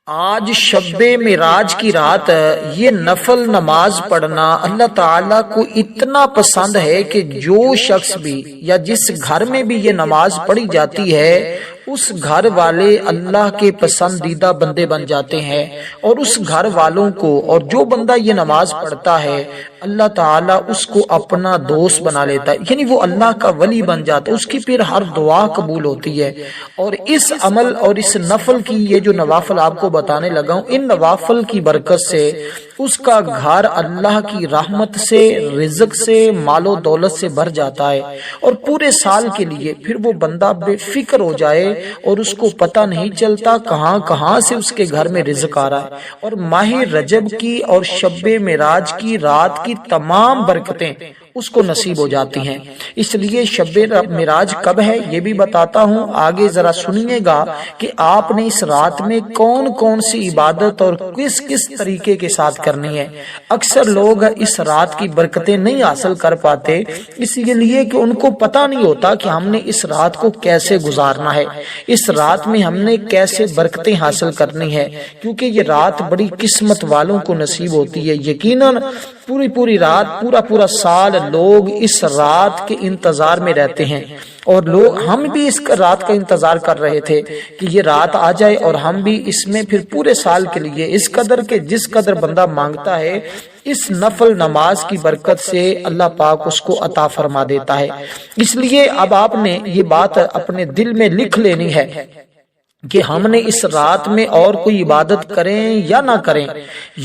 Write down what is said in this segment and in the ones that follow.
آج شب معراج کی رات یہ نفل نماز پڑھنا اللہ تعالیٰ کو اتنا پسند ہے کہ جو شخص بھی یا جس گھر میں بھی یہ نماز پڑھی جاتی ہے اس گھر والے اللہ کے پسندیدہ بندے بن جاتے ہیں، اور اس گھر والوں کو اور جو بندہ یہ نماز پڑھتا ہے اللہ تعالیٰ اس کو اپنا دوست بنا لیتا ہے، یعنی وہ اللہ کا ولی بن جاتا ہے، اس کی پھر ہر دعا قبول ہوتی ہے۔ اور اس عمل اور اس نفل کی یہ جو نوافل آپ کو بتانے لگا ہوں، ان نوافل کی برکت سے اس کا گھر اللہ کی رحمت سے، رزق سے، مال و دولت سے بھر جاتا ہے، اور پورے سال کے لیے پھر وہ بندہ بے فکر ہو جائے اور اس کو پتہ نہیں چلتا کہاں کہاں سے اس کے گھر میں رزق آ رہا ہے۔ اور ماہ رجب کی اور شب معراج کی رات کی تمام برکتیں اس کو نصیب ہو جاتی ہیں۔ اس لیے شب معراج کب ہے یہ بھی بتاتا ہوں، آگے ذرا سنیے گا کہ آپ نے اس رات میں کون کون سی عبادت اور کس کس طریقے کے ساتھ کرنی ہے۔ اکثر لوگ اس رات کی برکتیں نہیں حاصل کر پاتے، اس لیے کہ ان کو پتہ نہیں ہوتا کہ ہم نے اس رات کو کیسے گزارنا ہے، اس رات میں ہم نے کیسے برکتیں حاصل کرنی ہے، کیونکہ یہ رات بڑی قسمت والوں کو نصیب ہوتی ہے۔ یقیناً پوری رات پورا سال لوگ اس رات کے انتظار میں رہتے ہیں، اور ہم بھی اس رات کا انتظار کر رہے تھے کہ یہ رات آ جائے اور ہم بھی اس میں پھر پورے سال کے لیے اس قدر کے جس قدر بندہ مانگتا ہے اس نفل نماز کی برکت سے اللہ پاک اس کو عطا فرما دیتا ہے۔ اس لیے اب آپ نے یہ بات اپنے دل میں لکھ لینی ہے کہ ہم نے اس رات میں اور کوئی عبادت کریں یا نہ کریں،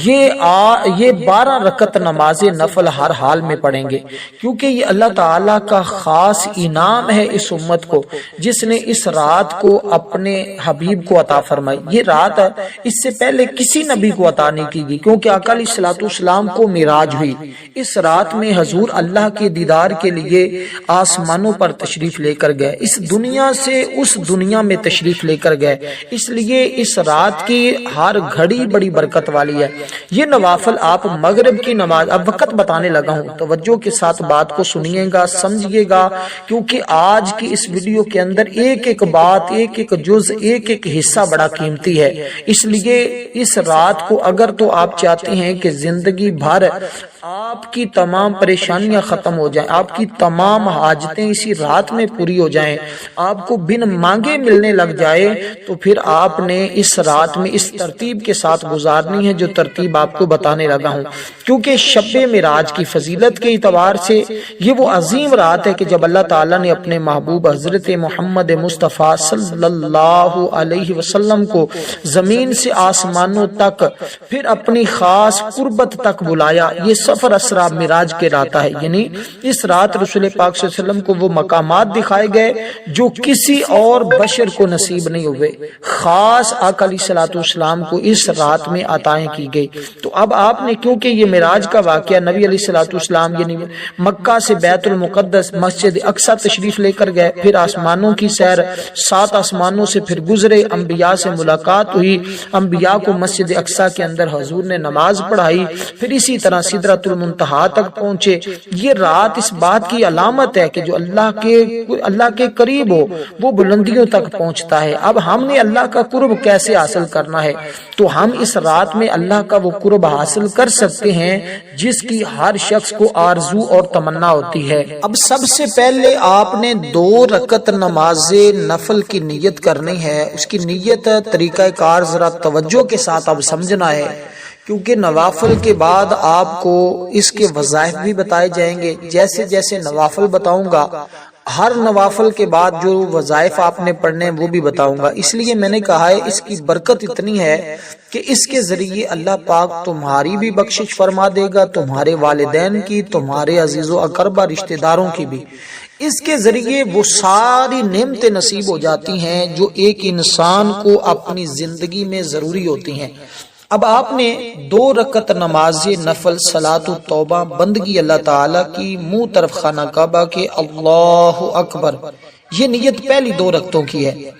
یہ 12 رکعت نماز نفل ہر حال میں پڑھیں گے، کیونکہ یہ اللہ تعالیٰ کا خاص انعام ہے اس امت کو، جس نے اس رات کو اپنے حبیب کو عطا فرمائی۔ یہ رات اس سے پہلے کسی نبی کو عطا نہیں کی گئی، کیونکہ آقا علیہ الصلوۃ والسلام کو معراج ہوئی۔ اس رات میں حضور اللہ کے دیدار کے لیے آسمانوں پر تشریف لے کر گئے، اس دنیا سے اس دنیا میں تشریف لے کر گئے، اس لیے اس رات کی ہر گھڑی بڑی برکت والی ہے۔ یہ نوافل آپ مغرب کی نماز، اب وقت بتانے لگا ہوں، توجہ کے ساتھ بات کو سنیے گا، سمجھیے گا، کیونکہ آج کی اس ویڈیو کے اندر ایک ایک بات، ایک ایک جز، ایک ایک حصہ بڑا قیمتی ہے۔ اس لیے اس رات کو اگر تو آپ چاہتے ہیں کہ زندگی بھر آپ کی تمام پریشانیاں ختم ہو جائیں، آپ کی تمام حاجتیں اسی رات میں پوری ہو جائیں، آپ کو بن مانگے ملنے لگ جائے، تو پھر آپ نے اس رات میں اس ترتیب کے ساتھ گزارنی ہے جو ترتیب آپ کو بتانے لگا ہوں، کیونکہ شب معراج کی فضیلت کے اعتبار سے یہ وہ عظیم رات ہے کہ جب اللہ تعالیٰ نے اپنے محبوب حضرت محمد مصطفیٰ صلی اللہ علیہ وسلم کو زمین سے آسمانوں تک پھر اپنی خاص قربت تک بلایا۔ یہ سفر اسرا معراج کے رات ہے، یعنی اس رات رسول پاک صلی اللہ علیہ وسلم کو وہ مقامات دکھائے گئے جو کسی اور بشر کو نصیب نہیں ہوئے، خاص آقا علیہ الصلوۃ والسلام کو اس رات میں عطائیں کی گئی۔ تو اب آپ نے، کیونکہ یہ معراج کا واقعہ نبی علیہ الصلوۃ والسلام یعنی مکہ سے بیت المقدس مسجد اقصی تشریف لے کر گئے، پھر آسمانوں کی سیر، 7 آسمانوں سے پھر گزرے، انبیاء سے ملاقات ہوئی، انبیاء کو مسجد اقصی کے اندر حضور نے نماز پڑھائی، پھر اسی طرح سدرۃ المنتہا تک پہنچے۔ یہ رات اس بات کی علامت ہے کہ جو اللہ کے قریب ہو وہ بلندیوں تک پہنچتا ہے۔ اب ہم نے اللہ کا قرب کیسے حاصل کرنا ہے؟ تو ہم اس رات میں اللہ کا وہ قرب حاصل کر سکتے ہیں جس کی ہر شخص کو آرزو اور تمنا ہوتی ہے۔ اب سب سے پہلے آپ نے 2 رکعت نماز نفل کی نیت کرنی ہے۔ اس کی نیت، طریقہ کار ذرا توجہ کے ساتھ اب سمجھنا ہے، کیونکہ نوافل کے بعد آپ کو اس کے وظائف بھی بتائے جائیں گے۔ جیسے جیسے نوافل بتاؤں گا، ہر نوافل کے بعد جو وظائف آپ نے پڑھنے وہ بھی بتاؤں گا۔ اس لیے میں نے کہا ہے اس کی برکت اتنی ہے کہ اس کے ذریعے اللہ پاک تمہاری بھی بخشش فرما دے گا، تمہارے والدین کی، تمہارے عزیز و اقربا رشتہ داروں کی بھی۔ اس کے ذریعے وہ ساری نعمتیں نصیب ہو جاتی ہیں جو ایک انسان کو اپنی زندگی میں ضروری ہوتی ہیں۔ اب آپ نے 2 رکعت نماز نفل صلاۃ التوبہ بندگی اللہ تعالیٰ کی منہ طرف خانہ کعبہ کے اللہ اکبر، یہ نیت پہلی 2 رکعتوں کی ہے۔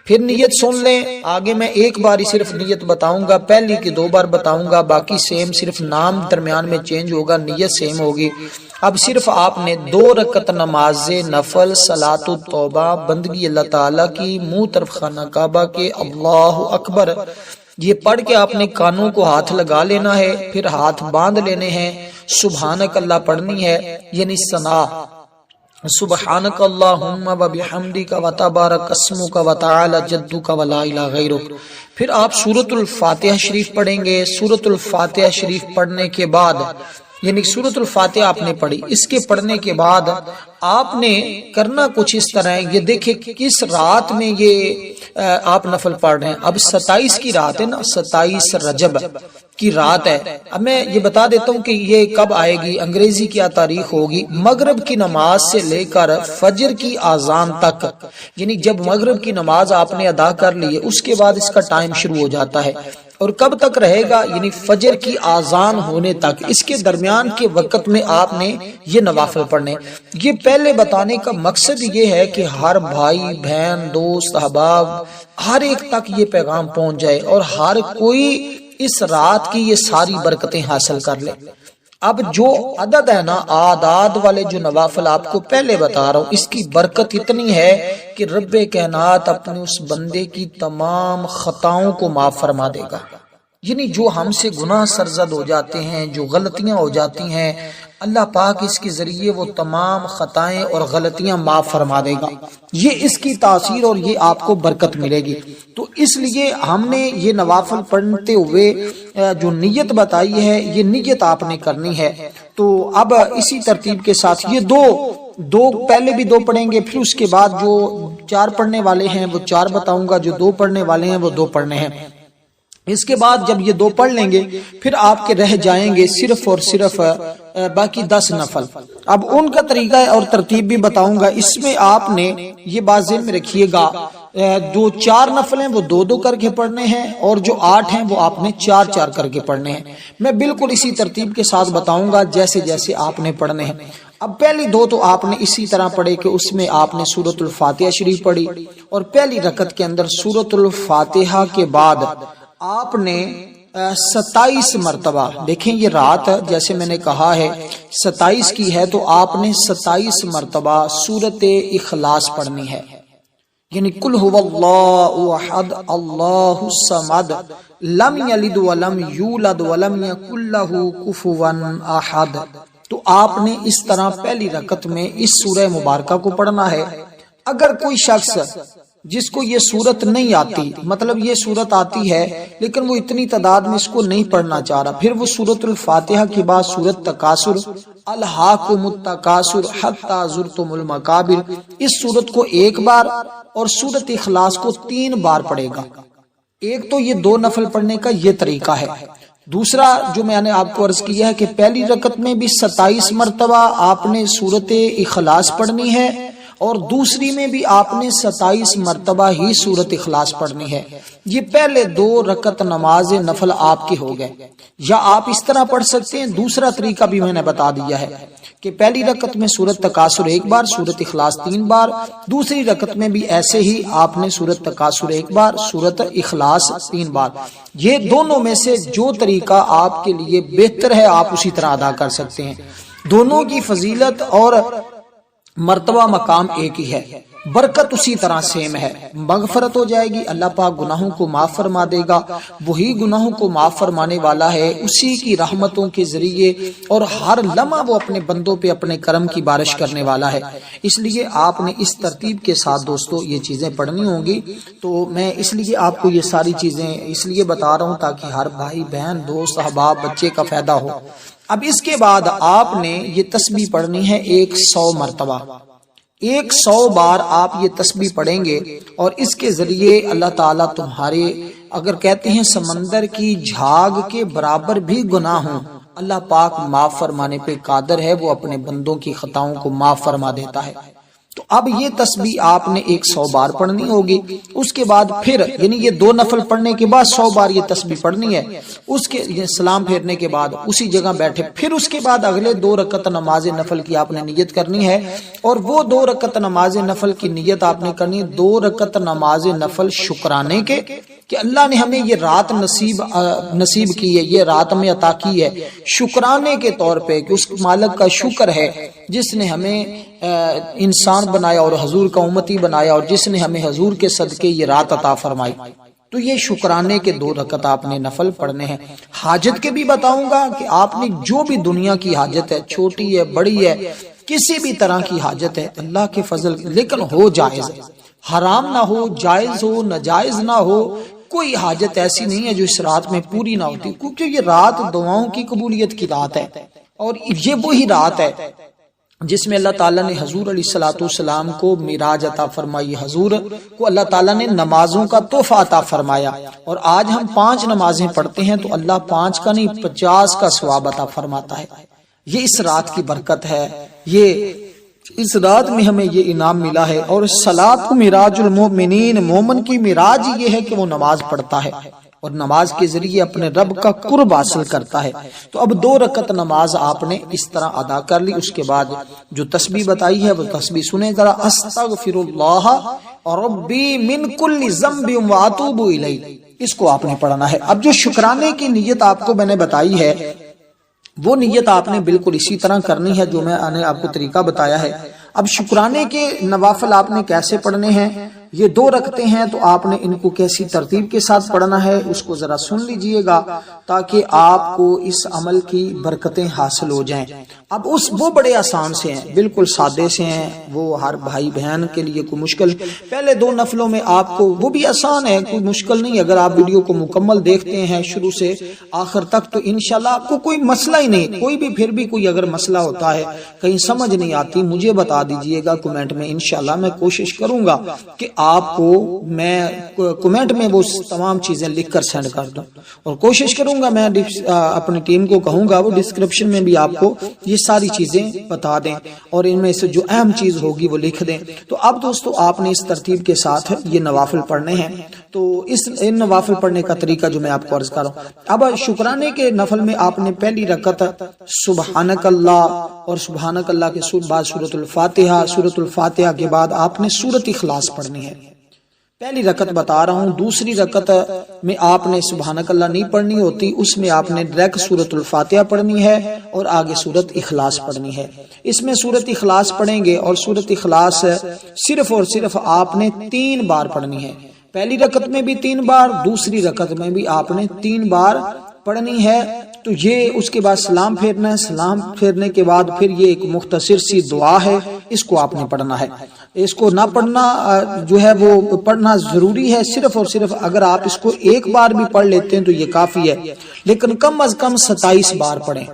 پھر نیت سن لیں. آگے میں ایک بار ہی صرف نیت بتاؤں گا، پہلی کی 2 بار بتاؤں گا، باقی سیم، صرف نام درمیان میں چینج ہوگا، نیت سیم ہوگی. اب صرف آپ نے 2 رکعت نماز نفل صلاۃ التوبہ بندگی اللہ تعالیٰ کی، منہ طرف خانہ کعبہ کے اللہ اکبر یہ پڑھ کے آپ نے کانوں کو ہاتھ لگا لینا ہے، پھر ہاتھ باندھ لینے ہیں، سبحانک اللہ پڑھنی ہے، یعنی ثنا، سبحانک اللہم و بحمدک و تبارک اسمک و تعالی جدک و لا الہ غیرک. پھر آپ سورۃ الفاتحہ شریف پڑھیں گے. سورۃ الفاتحہ شریف پڑھنے کے بعد، یعنی سورۃ الفاتحہ آپ نے پڑھی، اس کے پڑھنے کے بعد آپ نے کرنا کچھ اس طرح ہے. یہ دیکھیں کس رات میں یہ آپ نفل پڑھ رہے ہیں. اب 27 کی رات ہے نا، 27 رجب کی رات ہے. اب میں یہ بتا دیتا ہوں کہ یہ کب آئے گی، انگریزی کیا تاریخ ہوگی. مغرب کی نماز سے لے کر فجر کی اذان تک، یعنی جب مغرب کی نماز آپ نے ادا کر لی ہے اس کے بعد اس کا ٹائم شروع ہو جاتا ہے، اور کب تک رہے گا، یعنی فجر کی اذان ہونے تک. اس کے درمیان کے وقت میں آپ نے یہ نوافل پڑھنے. یہ پہلے بتانے کا مقصد یہ ہے کہ ہر بھائی بہن دوست احباب ہر ایک تک یہ پیغام پہنچ جائے اور ہر کوئی اس رات کی یہ ساری برکتیں حاصل کر لے. اب جو عدد ہے نا، آداد والے جو نوافل آپ کو پہلے بتا رہا ہوں، اس کی برکت اتنی ہے کہ رب کائنات اپنے اس بندے کی تمام خطاؤں کو معاف فرما دے گا. یعنی جو ہم سے گناہ سرزد ہو جاتے ہیں، جو غلطیاں ہو جاتی ہیں، اللہ پاک اس کے ذریعے وہ تمام خطائیں اور غلطیاں معاف فرما دے گا. یہ اس کی تاثیر اور یہ آپ کو برکت ملے گی. تو اس لیے ہم نے یہ نوافل پڑھتے ہوئے جو نیت بتائی ہے، یہ نیت آپ نے کرنی ہے. تو اب اسی ترتیب کے ساتھ یہ دو پہلے بھی 2 پڑھیں گے، پھر اس کے بعد جو 4 پڑھنے والے ہیں وہ 4 بتاؤں گا، جو 2 پڑھنے والے ہیں وہ 2 پڑھنے ہیں. اس کے بعد جب یہ 2 پڑھ لیں گے پھر آپ کے رہ جائیں گے صرف اور صرف باقی 10 نفل. اب ان کا طریقہ اور ترتیب بھی بتاؤں گا. اس میں آپ نے یہ بات ذہن میں رکھیے گا، جو 4 نفل ہیں وہ 2 کر کے پڑھنے ہیں، اور جو 8 ہیں وہ آپ نے 4 کر کے پڑھنے ہیں. میں بالکل اسی ترتیب کے ساتھ بتاؤں گا جیسے جیسے آپ نے پڑھنے ہیں. اب پہلی 2 تو آپ نے اسی طرح پڑھے کہ اس میں آپ نے سورۃ الفاتحہ شریف پڑھی، اور پہلی رکعت کے اندر سورۃ الفاتحہ کے بعد آپ نے 27 مرتبہ، دیکھیں یہ رات جیسے میں نے کہا ہے 27 کی ہے، تو آپ نے 27 مرتبہ سورۃ اخلاص پڑھنی ہے. یعنی قل هو اللہ احد اللہ الصمد لم یلد ولم یولد ولم یکن لہ کفوا احد. تو آپ نے اس طرح پہلی رکعت میں اس سورہ مبارکہ کو پڑھنا ہے. اگر کوئی شخص جس کو یہ صورت نہیں آتی، مطلب یہ صورت آتی ہے لیکن وہ اتنی تعداد میں اس کو نہیں پڑھنا چاہ رہا، پھر وہ سورۃ الفاتحہ کے بعد سورۃ تکاثر، الہاکم التکاثر حتی زرتم المقابر، اس سورت کو 1 بار اور سورۃ اخلاص کو 3 بار پڑھے گا. ایک تو یہ 2 نفل پڑھنے کا یہ طریقہ ہے. دوسرا جو میں نے آپ کو عرض کیا ہے کہ پہلی رکعت میں بھی 27 مرتبہ آپ نے سورۃ اخلاص پڑھنی ہے، اور دوسری میں بھی آپ نے 27 مرتبہ ہی سورۃ اخلاص پڑھنی ہے. یہ پہلے 2 رکعت نماز نفل آپ کے ہو گئے. یا آپ اس طرح پڑھ سکتے ہیں، دوسرا طریقہ بھی میں نے بتا دیا ہے کہ پہلی رکعت میں سورۃ تکاثر 1 بار، سورۃ اخلاص 3 بار، دوسری رکعت میں بھی ایسے ہی آپ نے سورۃ تکاثر 1 بار، سورۃ اخلاص 3 بار. یہ دونوں میں سے جو طریقہ آپ کے لیے بہتر ہے آپ اسی طرح ادا کر سکتے ہیں. دونوں کی فضیلت اور مرتبہ مقام ایک ہی ہے، برکت اسی طرح سیم ہے. مغفرت ہو جائے گی، اللہ پاک گناہوں کو معاف فرما دے گا. وہی گناہوں کو معاف فرمانے والا ہے، اسی کی رحمتوں کے ذریعے اور ہر لمحہ وہ اپنے بندوں پہ اپنے کرم کی بارش کرنے والا ہے. اس لیے آپ نے اس ترتیب کے ساتھ دوستو یہ چیزیں پڑھنی ہوں گی. تو میں اس لیے آپ کو یہ ساری چیزیں اس لیے بتا رہا ہوں تاکہ ہر بھائی بہن دوست احباب بچے کا فائدہ ہو. اب اس کے بعد آپ نے یہ تسبیح پڑھنی ہے 100 مرتبہ. 100 بار آپ یہ تسبیح پڑھیں گے اور اس کے ذریعے اللہ تعالیٰ تمہارے اگر کہتے ہیں سمندر کی جھاگ کے برابر بھی گناہ ہوں، اللہ پاک معاف فرمانے پہ قادر ہے، وہ اپنے بندوں کی خطاؤں کو معاف فرما دیتا ہے. تو اب یہ تسبیح آپ نے 100 بار پڑھنی ہوگی. اس کے بعد پھر یعنی یہ 2 نفل پڑھنے کے بعد 100 بار یہ تسبیح پڑھنی ہے. اس کے سلام پھیرنے کے بعد اسی جگہ بیٹھے پھر اس کے بعد اگلے 2 رکعت نماز نفل کی آپ نے نیت کرنی ہے. اور وہ 2 رکعت نماز نفل کی نیت آپ نے کرنی ہے 2 رکعت نماز نفل شکرانے کے کہ اللہ نے ہمیں یہ رات نصیب کی ہے، یہ رات میں عطا کی ہے، شکرانے کے طور پہ کہ اس مالک کا شکر ہے جس نے ہمیں انسان بنایا اور حضور کا امتی بنایا اور جس نے ہمیں حضور کے صدقے یہ رات عطا فرمائی. تو یہ شکرانے کے 2 رکعت آپ نے نفل پڑھنے ہیں. حاجت کے بھی بتاؤں گا کہ آپ نے جو بھی دنیا کی حاجت ہے، چھوٹی ہے بڑی ہے، کسی بھی طرح کی حاجت ہے اللہ کے فضل، لیکن ہو جائز، حرام نہ ہو، جائز ہو، ناجائز نہ ہو. کوئی حاجت ایسی نہیں ہے جو اس رات میں پوری نہ ہوتی، کیونکہ یہ رات دعاؤں کی قبولیت کی رات ہے. اور یہ وہی رات ہے جس میں اللہ تعالیٰ نے حضور علیہ الصلوۃ والسلام کو معراج عطا فرمائی. حضور کو اللہ تعالیٰ نے نمازوں کا تحفہ عطا فرمایا. اور آج ہم 5 نمازیں پڑھتے ہیں تو اللہ 5 کا نہیں 50 کا ثواب عطا فرماتا ہے. یہ اس رات کی برکت ہے، یہ اس رات میں ہمیں یہ انعام ملا ہے. اور صلاۃ معراج المؤمنین، مومن کی معراج یہ ہے کہ وہ نماز پڑھتا ہے اور نماز کے ذریعے اپنے رب کا قرب حاصل کرتا ہے. تو اب 2 رکعت نماز آپ نے اس طرح ادا کر لی. اس کے بعد جو تسبیح بتائی ہے وہ تسبیح سنیں ذرا. استغفر اللہ ربی من کل ذنب واتوب الیہ، اس کو آپ نے پڑھنا ہے. اب جو شکرانے کی نیت آپ کو میں نے بتائی ہے وہ نیت آپ نے بالکل اسی طرح کرنی ہے جو میں نے آپ کو طریقہ بتایا ہے. اب شکرانے کے نوافل آپ نے کیسے پڑھنے ہیں، یہ 2 رکعتیں ہیں تو آپ نے ان کو کیسی ترتیب کے ساتھ پڑھنا ہے اس کو ذرا سن لیجئے گا تاکہ آپ کو اس عمل کی برکتیں حاصل ہو جائیں. اب وہ بڑے آسان سے ہیں، بالکل سادے سے ہیں، وہ ہر بھائی بہن کے لیے کوئی مشکل. پہلے 2 نفلوں میں آپ کو وہ بھی آسان ہے، کوئی مشکل نہیں. اگر آپ ویڈیو کو مکمل دیکھتے ہیں شروع سے آخر تک تو انشاءاللہ آپ کو کوئی مسئلہ ہی نہیں. کوئی بھی پھر بھی کوئی اگر مسئلہ ہوتا ہے، کہیں سمجھ نہیں آتی، مجھے بتا دیجئے گا کمنٹ میں. انشاءاللہ میں کوشش کروں گا کہ آپ کو میں کمنٹ میں وہ تمام چیزیں لکھ کر سینڈ کر دوں. اور کوشش کروں گا میں اپنی ٹیم کو کہوں گا وہ ڈسکرپشن میں بھی آپ کو یہ ساری چیزیں بتا دیں اور ان میں سے جو اہم چیز ہوگی وہ لکھ دیں. تو اب دوستو آپ نے اس ترتیب کے ساتھ یہ نوافل پڑھنے ہیں. تو ان نوافل پڑھنے کا طریقہ جو میں آپ کو عرض کر رہا ہوں. اب شکرانے کے نفل میں آپ نے پہلی رکعت سبحانک اللہ اور سبحانک اللہ کے بعد سورۃ الفاتحہ، سورۃ الفاتحہ کے بعد آپ نے سورۃ اخلاص پڑھنی ہے. پہلی رکعت بتا رہا ہوں. دوسری رکعت میں آپ نے سبحانک اللہ نہیں پڑھنی ہوتی، اس میں آپ نے ڈائریکٹ سورۃ الفاتحہ پڑھنی ہے اور آگے سورۃ اخلاص پڑھنی ہے. اس میں سورۃ اخلاص پڑھیں گے اور سورۃ اخلاص صرف اور صرف آپ نے 3 بار پڑھنی ہے. پہلی رکعت میں بھی 3 بار، دوسری رکعت میں بھی آپ نے 3 بار پڑھنی ہے. تو یہ اس کے بعد سلام پھیرنا ہے. سلام پھیرنے کے بعد پھر یہ ایک مختصر سی دعا ہے، اس کو آپ نے پڑھنا ہے. اس کو نہ پڑھنا جو ہے وہ پڑھنا ضروری ہے. صرف اور صرف اگر آپ اس کو 1 بار بھی پڑھ لیتے ہیں تو یہ کافی ہے، لیکن کم از کم 27 بار پڑھیں.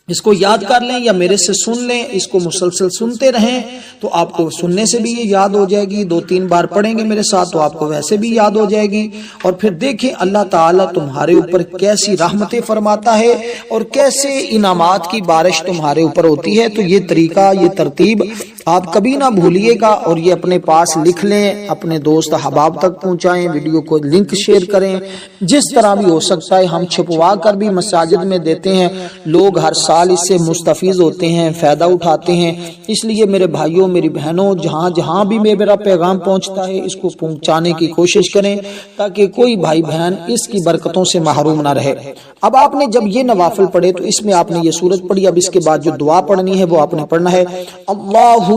اس کو یاد کر لیں یا میرے سے سن لیں، اس کو مسلسل سنتے رہیں تو آپ کو سننے سے بھی یہ یاد ہو جائے گی. 2-3 بار پڑھیں گے میرے ساتھ تو آپ کو ویسے بھی یاد ہو جائے گی. اور پھر دیکھیں اللہ تعالیٰ تمہارے اوپر کیسی رحمتیں فرماتا ہے اور کیسے انعامات کی بارش تمہارے اوپر ہوتی ہے. تو یہ طریقہ، یہ ترتیب آپ کبھی نہ بھولیے گا اور یہ اپنے پاس لکھ لیں، اپنے دوست احباب تک پہنچائیں، ویڈیو کو لنک شیئر کریں. جس طرح بھی ہو سکتا ہے ہم چھپوا کر بھی مساجد میں دیتے ہیں. لوگ ہر سال اس سے مستفیض ہوتے ہیں، فائدہ اٹھاتے ہیں. اس لیے میرے بھائیوں، میری بہنوں، جہاں جہاں بھی میرا پیغام پہنچتا ہے اس کو پہنچانے کی کوشش کریں تاکہ کوئی بھائی بہن اس کی برکتوں سے محروم نہ رہے. اب آپ نے جب یہ نوافل پڑھے تو اس میں آپ نے یہ سورت پڑھی. اب اس کے بعد جو دعا پڑھنی ہے وہ آپ نے پڑھنا ہے اللہم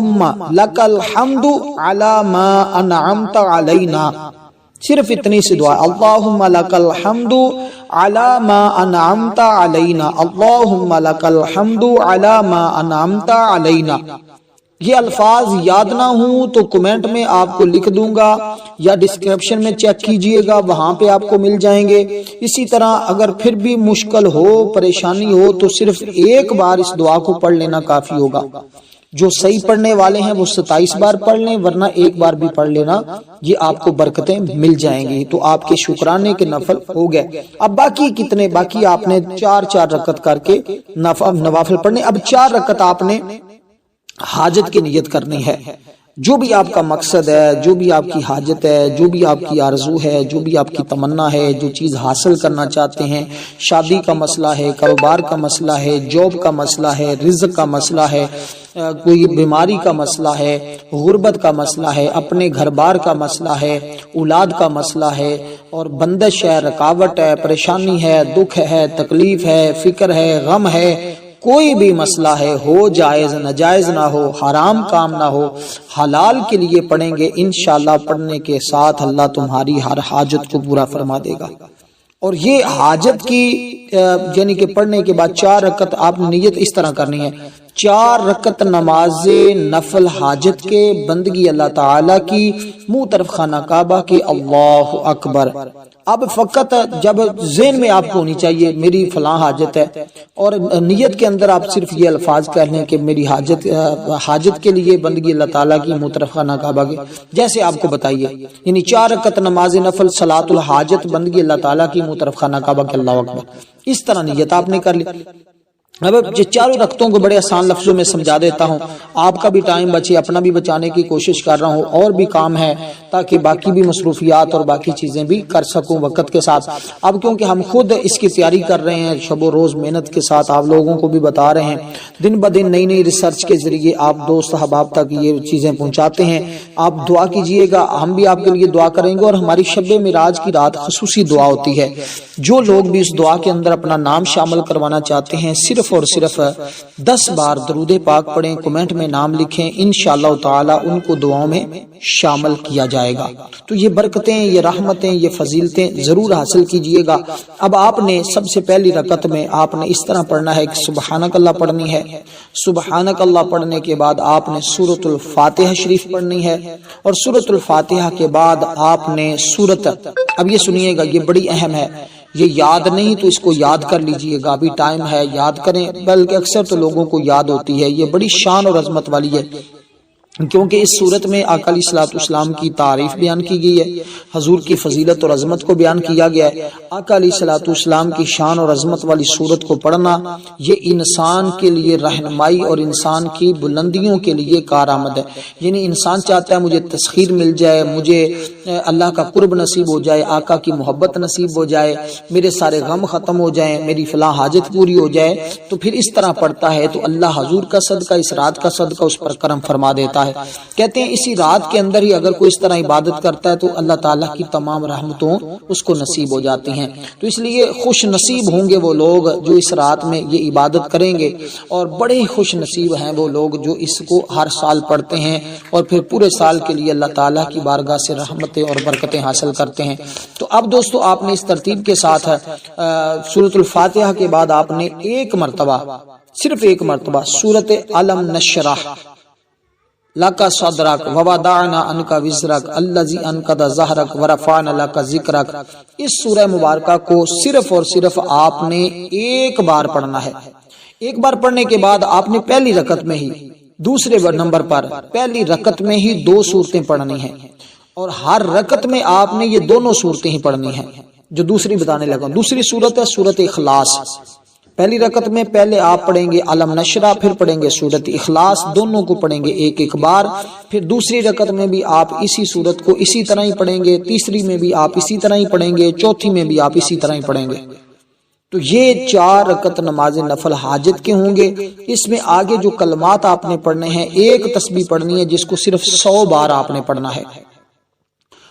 لک الحمد علی ما انعمت علینا. صرف اتنی سی دعا، اللہم لک الحمد علی ما انعمت علینا، اللہم لک الحمد علی ما انعمت علینا. یہ الفاظ یاد نہ ہوں تو کمنٹ میں آپ کو لکھ دوں گا یا ڈسکرپشن میں چیک کیجئے گا، وہاں پہ آپ کو مل جائیں گے. اسی طرح اگر پھر بھی مشکل ہو، پریشانی ہو تو صرف 1 بار اس دعا کو پڑھ لینا کافی ہوگا. جو صحیح پڑھنے والے ہیں وہ 27 بار پڑھ لیں، ورنہ 1 بار بھی پڑھ لینا، یہ آپ کو برکتیں مل جائیں گی. تو آپ کے شکرانے کے نفل ہو گئے. اب باقی کتنے؟ باقی آپ نے 4 رکعت کر کے نوافل پڑھنے. اب 4 رکعت آپ نے حاجت کی نیت کرنی ہے۔ جو بھی آپ کا مقصد ہے، جو بھی آپ کی حاجت ہے، جو بھی آپ کی آرزو ہے، جو بھی آپ کی تمنا ہے، جو چیز حاصل کرنا چاہتے ہیں، شادی کا مسئلہ ہے، کاروبار کا مسئلہ ہے، جاب کا مسئلہ ہے، رزق کا مسئلہ ہے، کوئی بیماری کا مسئلہ ہے، غربت کا مسئلہ ہے، اپنے گھر بار کا مسئلہ ہے، اولاد کا مسئلہ ہے، اور بندش ہے، رکاوٹ ہے، پریشانی ہے، دکھ ہے، تکلیف ہے، فکر ہے، غم ہے، کوئی بھی مسئلہ ہے، ہو جائز ناجائز نہ ہو، حرام کام نہ ہو، حلال کے لیے پڑھیں گے، انشاءاللہ پڑھنے کے ساتھ اللہ تمہاری ہر حاجت کو پورا فرما دے گا۔ اور یہ حاجت کی یعنی کہ پڑھنے کے بعد 4 رکعت آپ نے نیت اس طرح کرنی ہے، 4 رکعت نماز نفل حاجت کے، بندگی اللہ تعالی کی، منہ طرف خانہ کعبہ کے، اللہ اکبر۔ اب فقط جب ذہن میں آپ کو ہونی چاہیے میری فلاں حاجت ہے، اور نیت کے اندر آپ صرف یہ الفاظ کہہ لیں کہ میری حاجت کے لیے بندگی اللہ تعالیٰ کی، منہ طرف خانہ کعبہ کے، جیسے آپ کو بتائیے، یعنی 4 رکعت نماز نفل صلاۃ الحاجت، بندگی اللہ تعالیٰ کی، منہ طرف خانہ کعبہ کے، اللہ اکبر، اس طرح نیت آپ نے کر لی۔ اب یہ 4 رکعتوں کو بڑے آسان لفظوں میں سمجھا دیتا ہوں، آپ کا بھی ٹائم بچے، اپنا بھی بچانے کی کوشش کر رہا ہوں، اور بھی کام ہے تاکہ باقی بھی مصروفیات اور باقی چیزیں بھی کر سکوں وقت کے ساتھ۔ اب کیونکہ ہم خود اس کی تیاری کر رہے ہیں، شب و روز محنت کے ساتھ آپ لوگوں کو بھی بتا رہے ہیں، دن بدن نئی نئی ریسرچ کے ذریعے آپ دوست احباب تک یہ چیزیں پہنچاتے ہیں۔ آپ دعا کیجئے گا، ہم بھی آپ کے لیے دعا کریں گے، اور ہماری شب معراج کی رات خصوصی دعا ہوتی ہے۔ جو لوگ بھی اس دعا کے اندر اپنا نام شامل کروانا چاہتے ہیں، صرف اور صرف 10 بار درود پاک پڑھیں، کمنٹ میں نام لکھیں، انشاءاللہ تعالی ان کو دعاؤں میں شامل کیا جائے گا۔ تو یہ برکتیں، یہ رحمتیں، یہ فضیلتیں ضرور حاصل کیجئے گا۔ اب آپ نے سب سے پہلی رکعت میں آپ نے اس طرح پڑھنا ہے کہ سبحانک اللہ پڑھنی ہے، سبحانک اللہ پڑھنے کے بعد آپ نے سورۃ الفاتحہ شریف پڑھنی ہے، اور سورۃ الفاتحہ کے بعد آپ نے اب یہ سنیے گا، یہ بڑی اہم ہے، یہ یاد نہیں تو اس کو یاد کر لیجئے گا، ابھی ٹائم ہے، یاد کریں، بلکہ اکثر تو لوگوں کو یاد ہوتی ہے، یہ بڑی شان اور عظمت والی ہے، کیونکہ اس صورت میں آقا علیہ الصلوۃ والسلام کی تعریف بیان کی گئی ہے، حضور کی فضیلت اور عظمت کو بیان کیا گیا ہے۔ آقا علیہ الصلوۃ والسلام کی شان اور عظمت والی صورت کو پڑھنا یہ انسان کے لیے رہنمائی اور انسان کی بلندیوں کے لیے کارآمد ہے، یعنی انسان چاہتا ہے مجھے تسخیر مل جائے، مجھے اللہ کا قرب نصیب ہو جائے، آقا کی محبت نصیب ہو جائے، میرے سارے غم ختم ہو جائیں، میری فلاں حاجت پوری ہو جائے، تو پھر اس طرح پڑھتا ہے تو اللہ حضور کا صدقہ، اس رات کا صدقہ اس پر کرم فرما دیتا ہے۔ کہتے ہیں اسی رات کے اندر ہی اگر کوئی اس طرح عبادت کرتا ہے تو اللہ تعالیٰ کی تمام رحمتوں اس کو نصیب ہو جاتی ہیں۔ تو اس لیے خوش نصیب ہوں گے وہ لوگ جو اس رات میں یہ عبادت کریں گے، اور بڑے خوش نصیب ہیں وہ لوگ جو اس کو ہر سال پڑھتے ہیں اور پھر پورے سال کے لیے اللہ تعالیٰ کی بارگاہ سے رحمتیں اور برکتیں حاصل کرتے ہیں۔ تو اب دوستو آپ نے اس ترتیب کے ساتھ سورۃ الفاتحہ کے بعد آپ نے صرف ایک مرتبہ سورۃ علم نشرح لک صدرک ووضعنا عنک وزرک الذی انقض ظہرک ورفعنا لک ذکرک، اس سورہ مبارکہ کو صرف اور صرف آپ نے ایک بار پڑھنا ہے۔ ایک بار پڑھنے کے بعد آپ نے پہلی رکعت میں ہی، دوسرے نمبر پر پہلی رکعت میں ہی 2 سورتیں پڑھنی ہیں، اور ہر رکعت میں آپ نے یہ دونوں سورتیں ہی پڑھنی ہیں جو دوسری بتانے لگا۔ دوسری سورت ہے سورۃ اخلاص۔ پہلی رکعت میں پہلے آپ پڑھیں گے علم نشرح، پھر پڑھیں گے سورۃ اخلاص، دونوں کو پڑھیں گے ایک ایک بار۔ پھر دوسری رکعت میں بھی آپ اسی سورت کو اسی طرح ہی پڑھیں گے، تیسری میں بھی آپ اسی طرح ہی پڑھیں گے، چوتھی میں بھی آپ اسی طرح ہی پڑھیں گے۔ تو یہ 4 رکعت نماز نفل حاجت کے ہوں گے۔ اس میں آگے جو کلمات آپ نے پڑھنے ہیں، ایک تسبیح پڑھنی ہے جس کو صرف 100 بار آپ نے پڑھنا ہے۔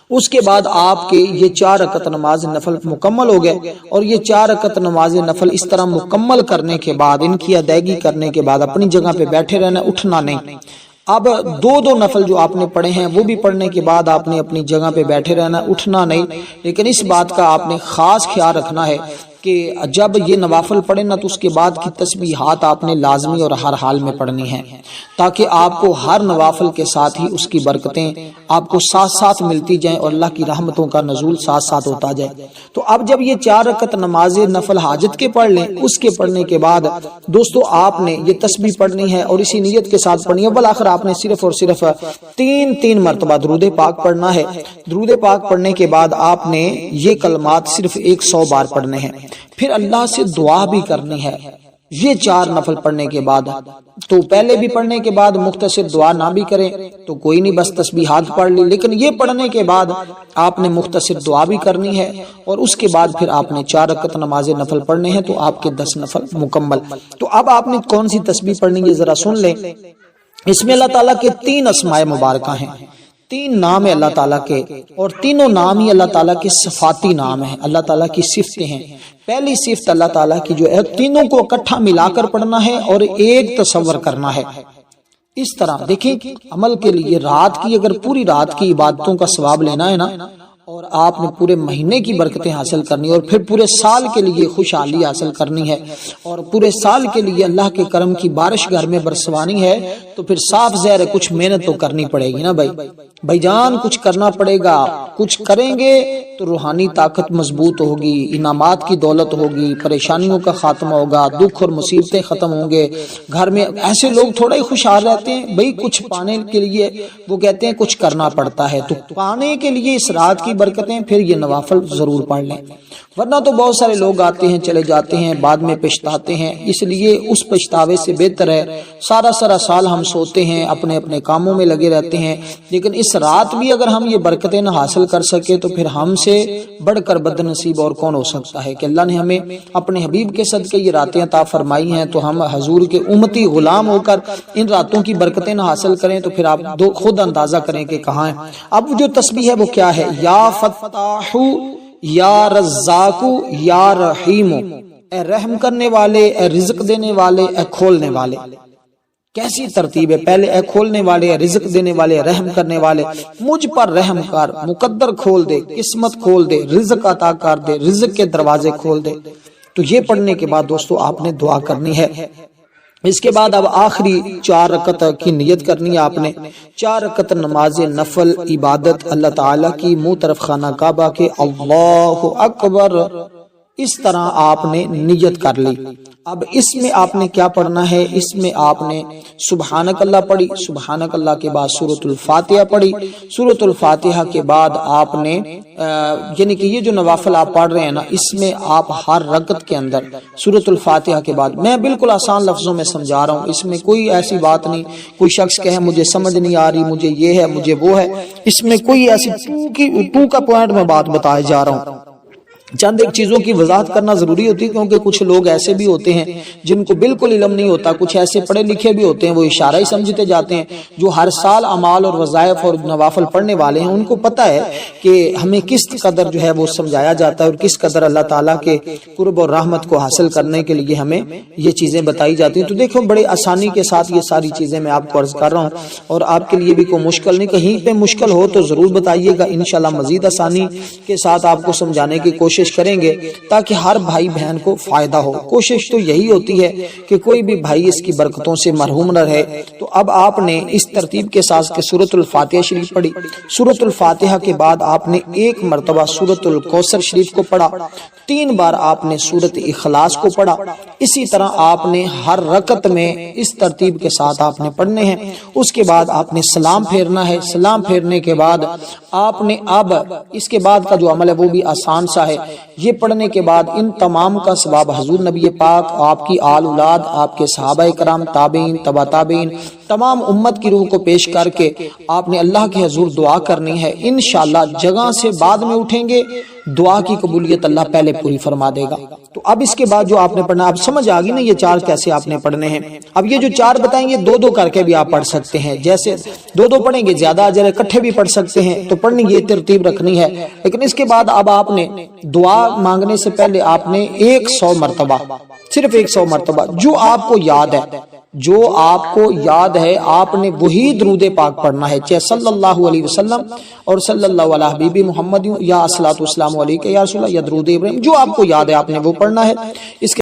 اس کے بعد آپ کے یہ 4 رکعت نماز نفل مکمل ہو گئے، اور یہ 4 رکعت نماز نفل اس طرح مکمل کرنے کے بعد، ان کی ادائیگی کرنے کے بعد اپنی جگہ پہ بیٹھے رہنا، اٹھنا نہیں۔ اب 2 نفل جو آپ نے پڑھے ہیں وہ بھی پڑھنے کے بعد آپ نے اپنی جگہ پہ بیٹھے رہنا، اٹھنا نہیں، لیکن اس بات کا آپ نے خاص خیال رکھنا ہے کہ جب یہ نوافل پڑھیں نا تو اس کے بعد کی تسبیحات آپ نے لازمی اور ہر حال میں پڑھنی ہیں، تاکہ آپ کو ہر نوافل کے ساتھ ہی اس کی برکتیں آپ کو ساتھ ساتھ ملتی جائیں اور اللہ کی رحمتوں کا نزول ساتھ ساتھ ہوتا جائے۔ تو اب جب یہ 4 رکعت نماز نفل حاجت کے پڑھ لیں، اس کے پڑھنے کے بعد دوستو آپ نے یہ تسبیح پڑھنی ہے اور اسی نیت کے ساتھ پڑھنی ہے۔ بالآخر آپ نے صرف اور صرف 3 مرتبہ درود پاک پڑھنا ہے۔ درود پاک پڑھنے کے بعد آپ نے یہ کلمات صرف 100 بار پڑھنے ہیں۔ پھر اللہ سے دعا بھی کرنی ہے، یہ 4 نفل پڑھنے کے بعد، تو پہلے بھی پڑھنے کے بعد مختصر دعا نہ بھی کریں تو کوئی نہیں، بس تسبیحات پڑھ لی، لیکن یہ پڑھنے کے بعد آپ نے مختصر دعا بھی کرنی ہے، اور اس کے بعد پھر آپ نے 4 رکعت نماز نفل پڑھنے ہیں، تو آپ کے 10 نفل مکمل۔ تو اب آپ نے کون سی تسبیح پڑھنی ہے ذرا سن لیں۔ اس میں اللہ تعالیٰ کے 3 اسماء مبارکہ ہیں، 3 نام ہیں اللہ تعالیٰ کے، اور تینوں نام ہی اللہ تعالیٰ کے صفاتی نام ہیں، اللہ تعالیٰ کی صفتیں ہیں۔ پہلی صفت اللہ تعالیٰ کی جو ہے، تینوں کو اکٹھا ملا کر پڑھنا ہے اور ایک تصور کرنا ہے۔ اس طرح دیکھیں، عمل کے لیے رات کی، اگر پوری رات کی عبادتوں کا ثواب لینا ہے نا، اور آپ نے پورے مہینے کی برکتیں حاصل کرنی ہے، اور پھر پورے سال کے لیے خوشحالی حاصل کرنی ہے، اور پورے سال کے لیے اللہ کے کرم کی بارش گھر میں برسوانی ہے، تو پھر صاف ظاہر ہے کچھ محنت تو کرنی پڑے گی نا بھائی جان، کچھ کرنا پڑے گا۔ کچھ کریں گے تو روحانی طاقت مضبوط ہوگی، انعامات کی دولت ہوگی، پریشانیوں کا خاتمہ ہوگا، دکھ اور مصیبتیں ختم ہوں گے۔ گھر میں ایسے لوگ تھوڑا ہی خوشحال رہتے ہیں بھائی، کچھ پانے کے لیے وہ کہتے ہیں کچھ کرنا پڑتا ہے، تو پانے کے لیے اس رات کی برکتیں پھر یہ نوافل ضرور پڑھ لیں، ورنہ تو بہت سارے لوگ آتے ہیں چلے جاتے ہیں، بعد میں پچھتاتے ہیں۔ اس لیے اس پچھتاوے سے بہتر ہے سارا سال ہم سوتے ہیں، اپنے اپنے کاموں میں لگے رہتے ہیں، لیکن اس رات بھی اگر ہم یہ برکتیں نہ حاصل کر سکے تو پھر ہم سے بڑھ کر بد نصیب اور کون ہو سکتا ہے۔ کہ اللہ نے ہمیں اپنے حبیب کے صدقے یہ راتیں عطا فرمائی ہیں، تو ہم حضور کے امتی غلام ہو کر ان راتوں کی برکتیں نہ حاصل کریں تو پھر آپ خود اندازہ کریں کہ کہاں ہیں۔ اب جو تسبیح ہے وہ کیا ہے؟ یا فتاح، یا رزاق، یا رحیم، اے رحم کرنے والے، اے رزق دینے والے، اے کھولنے والے۔ کیسی ترتیب ہے؟ پہلے اے کھولنے والے، اے رزق دینے والے، اے رحم کرنے والے، مجھ پر رحم کر، مقدر کھول دے، قسمت کھول دے، رزق عطا کر دے، رزق کے دروازے کھول دے۔ تو یہ پڑھنے کے بعد دوستو آپ نے دعا کرنی ہے۔ اس کے بعد اب آخری 4 رکعت کی نیت کرنی ہے آپ نے، 4 رکعت نماز نفل عبادت اللہ تعالیٰ کی، منہ طرف خانہ کعبہ کے، اللہ اکبر، اس طرح آپ نے نیت کر لی۔ اب اس میں آپ نے کیا پڑھنا ہے؟ اس میں آپ نے سبحانک اللہ پڑھی، سبحانک اللہ کے بعد سورۃ الفاتحہ پڑھی، سورۃ الفاتحہ کے بعد آپ نے یعنی کہ یہ جو نوافل آپ پڑھ رہے ہیں نا، اس میں آپ ہر رکعت کے اندر سورۃ الفاتحہ کے بعد، میں بالکل آسان لفظوں میں سمجھا رہا ہوں، اس میں کوئی ایسی بات نہیں کوئی شخص کہے مجھے سمجھ نہیں آ رہی، مجھے یہ ہے مجھے وہ ہے، اس میں کوئی ایسی ٹو کا پوائنٹ میں بات بتائے جا رہا ہوں۔ چند ایک چیزوں کی وضاحت کرنا ضروری ہوتی ہے، کیونکہ کچھ لوگ ایسے بھی ہوتے ہیں جن کو بالکل علم نہیں ہوتا، کچھ ایسے پڑھے لکھے بھی ہوتے ہیں وہ اشارہ ہی سمجھتے جاتے ہیں، جو ہر سال اعمال اور وظائف اور نوافل پڑھنے والے ہیں ان کو پتہ ہے کہ ہمیں کس قدر جو ہے وہ سمجھایا جاتا ہے، اور کس قدر اللہ تعالیٰ کے قرب اور رحمت کو حاصل کرنے کے لیے ہمیں یہ چیزیں بتائی جاتی ہیں۔ تو دیکھو بڑے آسانی کے ساتھ یہ ساری چیزیں میں آپ کو عرض کر رہا ہوں، اور آپ کے لیے بھی کوئی مشکل نہیں، کہیں پہ مشکل ہو تو ضرور بتائیے گا، انشاءاللہ مزید آسانی کے ساتھ آپ کو سمجھانے کی کوشش کریں گے تاکہ ہر بھائی بہن کو فائدہ ہو۔ کوشش تو یہی ہوتی ہے کہ کوئی بھی بھائی اس کی برکتوں سے محروم نہ رہے۔ تو اب آپ نے اس ترتیب کے ساتھ کہ سورۃ الفاتحہ شریف پڑھی، سورۃ الفاتحہ کے بعد آپ نے 1 مرتبہ سورۃ الکوثر شریف کو پڑھا، 3 بار آپ نے سورۃ اخلاص کو پڑھا۔ اسی طرح آپ نے ہر رکعت میں اس ترتیب کے ساتھ آپ نے پڑھنے ہیں۔ اس کے بعد آپ نے سلام پھیرنا ہے، سلام پھیرنے کے بعد آپ نے اب اس کے بعد کا جو عمل ہے وہ بھی آسان سا ہے، یہ پڑھنے کے بعد ان تمام کا ثواب حضور نبی پاک، آپ کی آل اولاد، آپ کے صحابہ کرام، تابعین، تبع تابعین، تمام امت کی روح کو پیش کر کے آپ نے اللہ کے حضور دعا کرنی ہے۔ انشاءاللہ جگہ سے بعد میں اٹھیں گے، دعا کی قبولیت اللہ پہلے پوری فرما دے گا۔ تو اب اس کے بعد جو آپ نے پڑھنا، اب سمجھ آ گئی نا یہ 4 کیسے آپ نے پڑھنے ہیں۔ اب یہ جو 4 بتائیں گے 2 کر کے بھی آپ پڑھ سکتے ہیں، جیسے 2 پڑھیں گے زیادہ اجر ہے، اکٹھے بھی پڑھ سکتے ہیں، تو پڑھنے کی یہ ترتیب رکھنی ہے۔ لیکن اس کے بعد اب آپ نے دعا مانگنے سے پہلے آپ نے 100 مرتبہ، صرف 100 مرتبہ جو آپ کو یاد ہے، جو آپ کو یاد ہے آپ نے وہی درود پاک پڑھنا ہے، چاہے صلی اللہ علیہ وسلم اور صلی اللہ علیہ حبیب محمد یا الصلوۃ والسلام علیک یا رسول اللہ یا درود ابراہیم، جو آپ کو یاد ہے آپ نے وہ پڑھنا ہے۔ اس کے